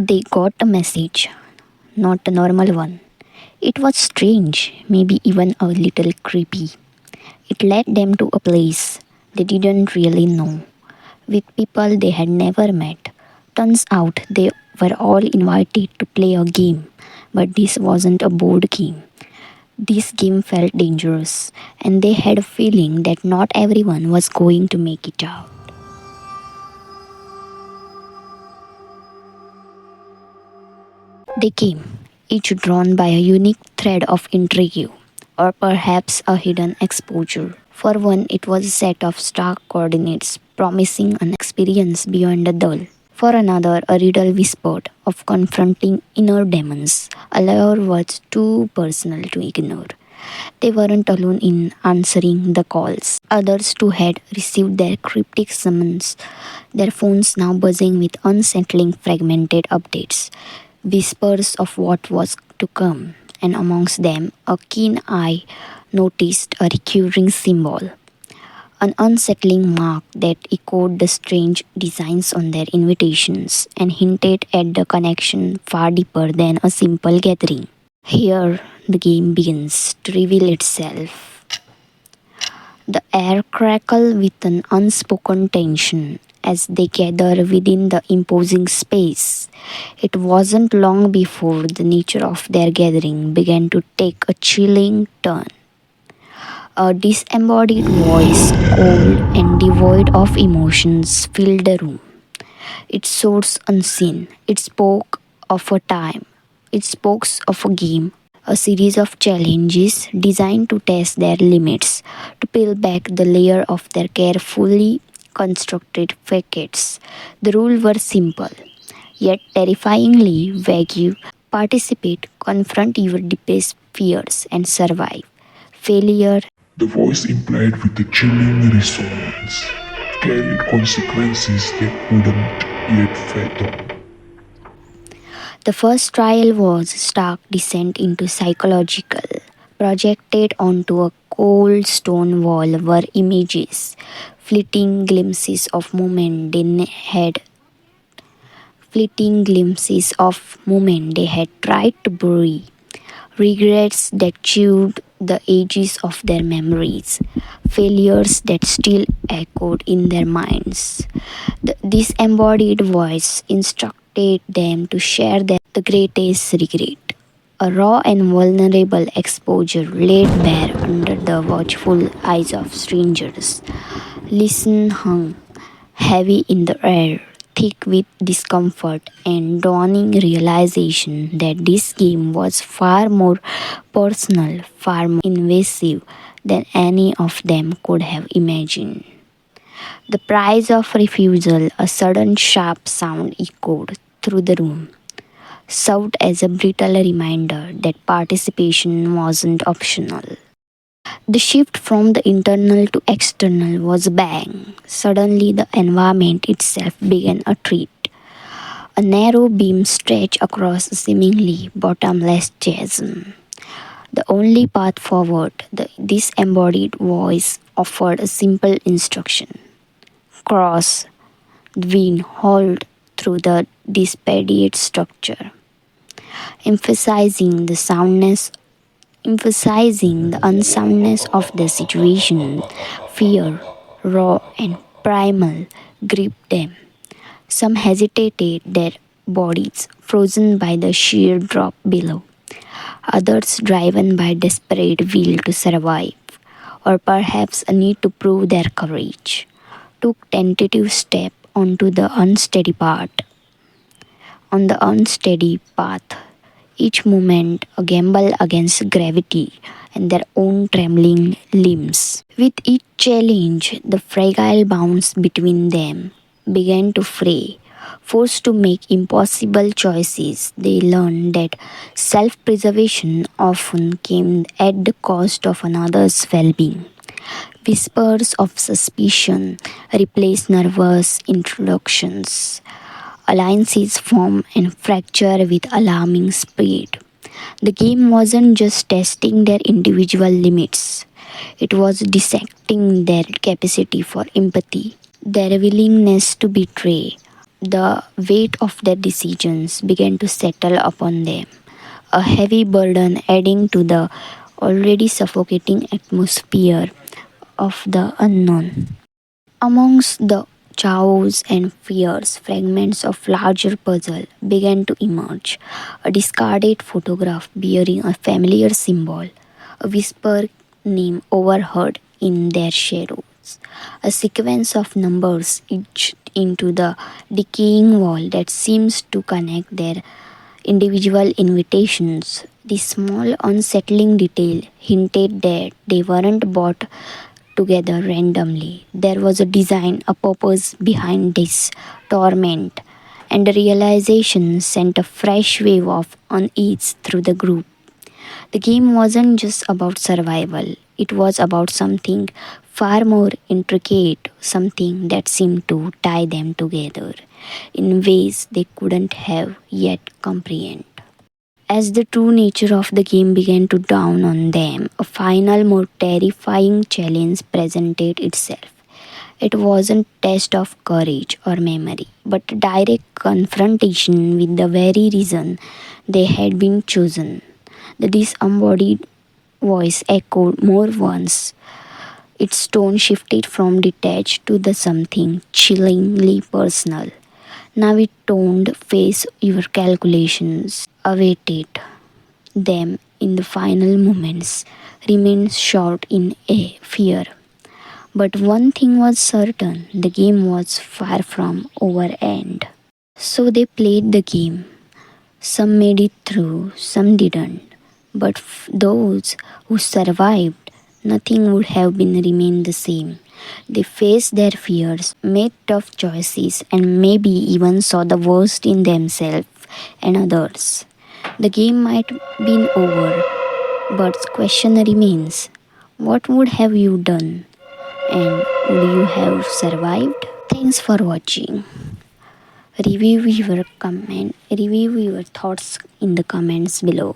They got a message, not a normal one. It was strange, maybe even a little creepy. It led them to a place they didn't really know, with people they had never met. Turns out they were all invited to play a game, but this wasn't a board game. This game felt dangerous, and they had a feeling that not everyone was going to make it out. They came, each drawn by a unique thread of intrigue, or perhaps a hidden exposure. For one, it was a set of stark coordinates promising an experience beyond the dull. For another, a riddle whispered of confronting inner demons. A lure was too personal to ignore. They weren't alone in answering the calls. Others too had received their cryptic summons, their phones now buzzing with unsettling fragmented updates, whispers of what was to come, and amongst them a keen eye noticed a recurring symbol, an unsettling mark that echoed the strange designs on their invitations and hinted at the connection far deeper than a simple gathering. Here, the game begins to reveal itself. The air crackled with an unspoken tension as they gathered within the imposing space. It wasn't long before the nature of their gathering began to take a chilling turn. A disembodied voice, cold and devoid of emotions, filled the room. Its source unseen, it spoke of a time, it spoke of a game, a series of challenges designed to test their limits, to peel back the layer of their carefully constructed facades. The rules were simple, yet terrifyingly vague. Participate, confront your deepest fears, and survive. Failure. The voice implied with a chilling resonance carried consequences they couldn't yet fathom. The first trial was stark descent into psychological. Projected onto a cold stone wall were images, fleeting glimpses of moment they had fleeting glimpses of moment they had tried to bury, regrets that chewed the edges of their memories, failures that still echoed in their minds. The disembodied voice instructed them to share the greatest regret. A raw and vulnerable exposure laid bare under the watchful eyes of strangers. Listen hung heavy in the air, thick with discomfort and dawning realization that this game was far more personal, far more invasive than any of them could have imagined. The price of refusal, a sudden sharp sound echoed through the room, served as a brittle reminder that participation wasn't optional. The shift from the internal to external was a bang. Suddenly, the environment itself began a treat. A narrow beam stretched across a seemingly bottomless chasm. The only path forward, the disembodied voice offered a simple instruction: cross, the hold through the disparate structure, emphasizing the soundness emphasizing the unsoundness of the situation. Fear, raw and primal, gripped them. Some hesitated, their bodies frozen by the sheer drop below. Others driven by desperate will to survive, or perhaps a need to prove their courage, took tentative step onto the unsteady part. On the unsteady path, each movement a gamble against gravity and their own trembling limbs. With each challenge, the fragile bonds between them began to fray. Forced to make impossible choices, they learned that self preservation often came at the cost of another's well being. Whispers of suspicion replaced nervous introductions. Alliances form and fracture with alarming speed. The game wasn't just testing their individual limits, it was dissecting their capacity for empathy, their willingness to betray, The weight of their decisions began to settle upon them, a heavy burden adding to the already suffocating atmosphere of the unknown. Amongst the chaos and fears, fragments of larger puzzle began to emerge. A discarded photograph bearing a familiar symbol, a whisper name overheard in their shadows, a sequence of numbers etched into the decaying wall that seems to connect their individual invitations. This small unsettling detail hinted that they weren't bought together randomly. There was a design, a purpose behind this torment, and the realization sent a fresh wave of unease through the group. The game wasn't just about survival, it was about something far more intricate, something that seemed to tie them together in ways they couldn't have yet comprehend. As the true nature of the game began to dawn on them, a final, more terrifying challenge presented itself. It wasn't a test of courage or memory, but a direct confrontation with the very reason they had been chosen. The disembodied voice echoed more once. Its tone shifted from detached to the something chillingly personal. Now it toned face your calculations, awaited them in the final moments, remained short in a fear. But one thing was certain, the game was far from over end. So they played the game. Some made it through, some didn't. But those who survived, nothing would have been remained the same. They faced their fears, made tough choices, and maybe even saw the worst in themselves and others. The game might be over, but the question remains, what would have you done? And would you have survived? Thanks for watching. Review your thoughts in the comments below.